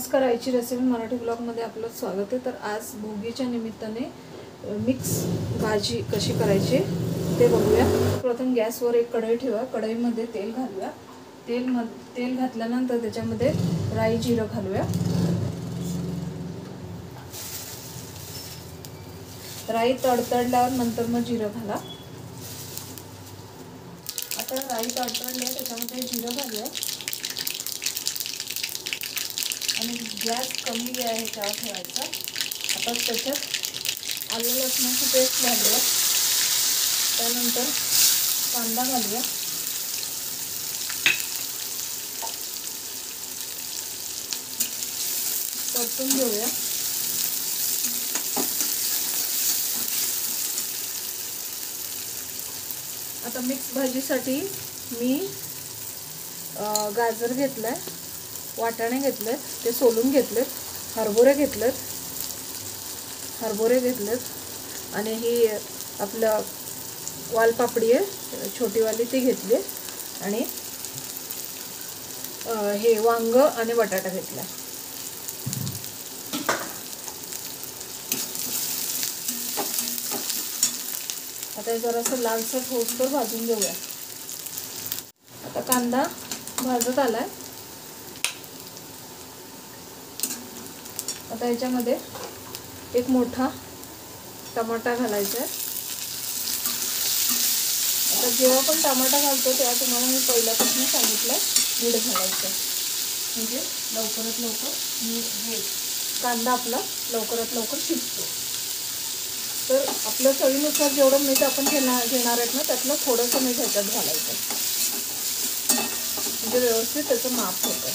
नमस्कार, आईची रेसिपी मराठी ब्लॉगमध्ये आपलं स्वागत आहे। तर आज भोगीच्या निमित्ताने मिक्स भाजी कशी करायची ते बघूया। प्रथम गॅसवर एक कढई ठेवा, कढईमध्ये तेल घालूया। तेल घातल्यानंतर त्याच्यामध्ये राई जिरं घालूया। राई तडतडल्यावर नंतर मग जिरं घाला। आता राई तडतडली, त्याच्यामध्ये जिरं घालूया आणि गॅस कमी ह्याच्यावर ठेवायचा। आता त्याच्यात आलं लसणाची पेस्ट घालूया, त्यानंतर कांदा घालूया, परतून घेऊया। आता मिक्स भाजीसाठी मी गाजर घेतलाय, वाटाणे घेतलेत, ते सोलून घेतलेत, हरभरे घेतलेत आणि ही आपलं वालपापडी आहे छोटीवाली ती घेतली आणि हे वांग आणि बटाटा घेतला। आता जरासं लालसर होसतर भाजून घेऊया। आता कांदा भाजत आलाय। आता याच्यामध्ये एक मोठा टमाटा घालायचा आहे। आता जेव्हा पण टमाटा घालतो तेव्हा तुम्हाला मी पहिल्यापासून सांगितलंय मीठ घालायचं, म्हणजे लवकरात लवकर हे कांदा आपला लवकरात लवकर शिजतो। तर आपल्या चवीनुसार जेवढं मीठ आपण घेणार आहेत ना, त्यातलं थोडंसं मीठ ह्याच्यात घालायचं, म्हणजे व्यवस्थित त्याचं माप होतं।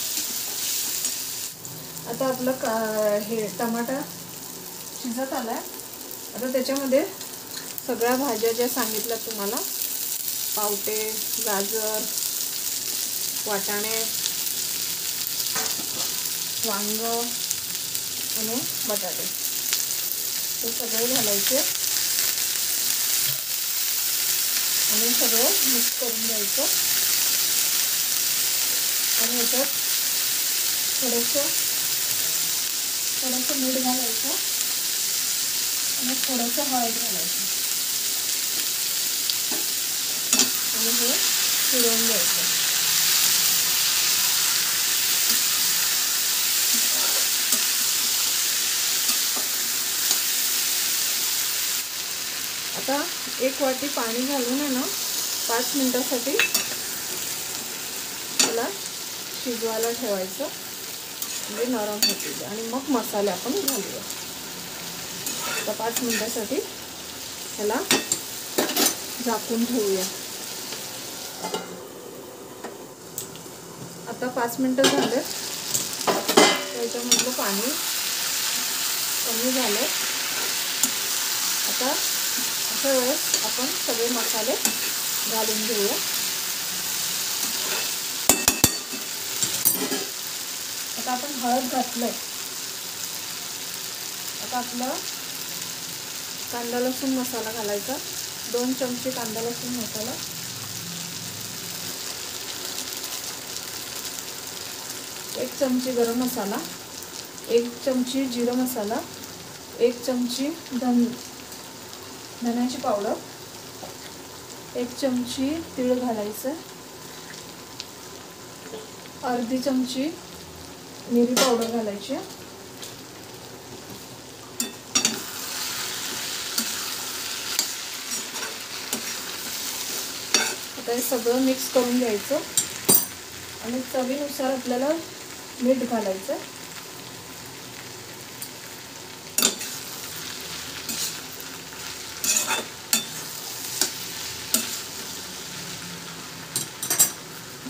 आता आपलं हे टमाटा शिजत आलाय। आता त्याच्यामध्ये सगळ्या भाज्या ज्या सांगितल्या तुम्हाला, पावटे, गाजर, वाटाणे, वांग आणि बटाटे हे सगळे घालायचे आणि सगळं मिक्स करून घ्यायचं। आणि याच्यात थोडंसं मीठ घालायचं आणि थोडंसं हळद घालायचं आणि हे फिरवून घ्यायचं। आता एक वाटी पाणी घालून आहे ना 5 मिनिटासाठी त्याला शिजवायला ठेवायचं, म्हणजे नरम होतील आणि मग मसाले आपण घालूया। आता 5 मिनिटासाठी त्याला झाकून ठेवूया। आता 5 मिनिटं झाले, त्याच्यामधलं पाणी कमी झालं। आता अशा वेळेस आपण सगळे मसाले घालून घेऊया। आता आपण हळद घातलंय। आता आपला कांदा लसूण मसाला घालायचा, 2 चमचे कांदा लसूण मसाला, 1 चमची गरम मसाला, 1 चमची जिरा मसाला, 1 चमची धन्याची पावडर, 1 चमची तीळ घालायचं, अर्धी चमची मिरी पावडर घालायची। आता हे सगळं मिक्स करून घ्यायचं आणि चवीनुसार आपल्याला मीठ घालायचं।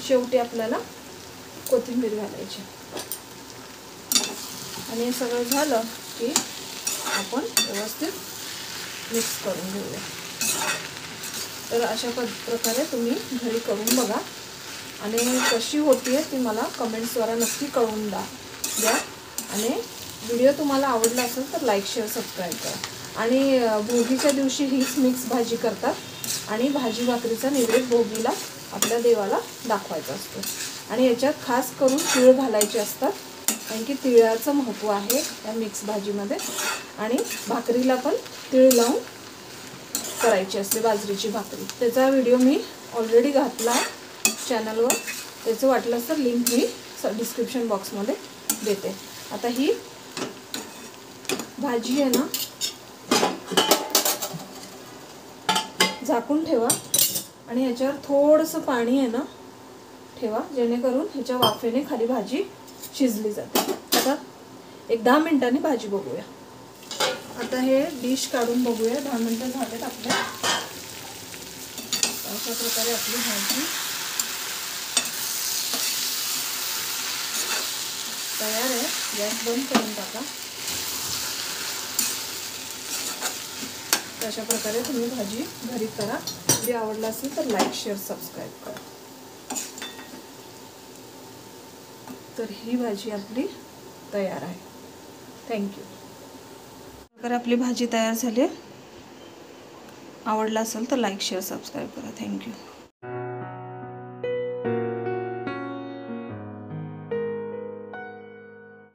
शेवटी आपल्याला कोथिंबीर घालायची आणि हे सगळं झालं की आपण व्यवस्थित मिक्स करून घेऊया। तर अशा प्रकारे तुम्ही घरी करून बघा आणि कशी होतीये ती मला कमेंट्सद्वारे नक्की कळवून द्या। आणि व्हिडिओ तुम्हाला आवडला असेल तर लाईक, शेअर, सबस्क्राईब करा। आणि भोगीच्या दिवशी हीच मिक्स भाजी करतात आणि भाजी भाकरीचा नैवेद्य भोगीला आपल्या देवाला दाखवायचा असतो। आणि याच्यात खास करून तीळ घालायचे असतात कारण की तिळाचं महत्त्व आहे या मिक्स भाजीमध्ये. आणि भाकरीला पण तीळ लावून करायची असते बाजरीची भाकरी. त्याचा व्हिडिओ मी ऑलरेडी घातला आहे चॅनलवर, त्याचं वाटलं तर लिंक मी डिस्क्रिप्शन बॉक्समध्ये देते. आता ही भाजी आहे ना झाकून ठेवा आणि ह्याच्यावर थोडंसं पाणी आहे ना ठेवा, जेणेकरून ह्याच्या वाफेने खाली भाजी शिजली जाते. आता एक 10 मिनिटांनी भाजी बघूया. आता हे डिश काढून बघूया. 10 मिनिटं झालेत आपल्या. अशा प्रकारे आपली भाजी तयार आहे. गॅस बंद करून टाका. अशा प्रकारे तुम्ही भाजी घरी करा. व्हिडिओ आवडला असेल तर लाईक, शेअर, सबस्क्राईब करा. तर ही भाजी आपली तयार आहे. थँक्यू. तर आपली भाजी तयार झाली. आवडला असेल तर लाईक, शेअर, सबस्क्राईब करा. थँक्यू.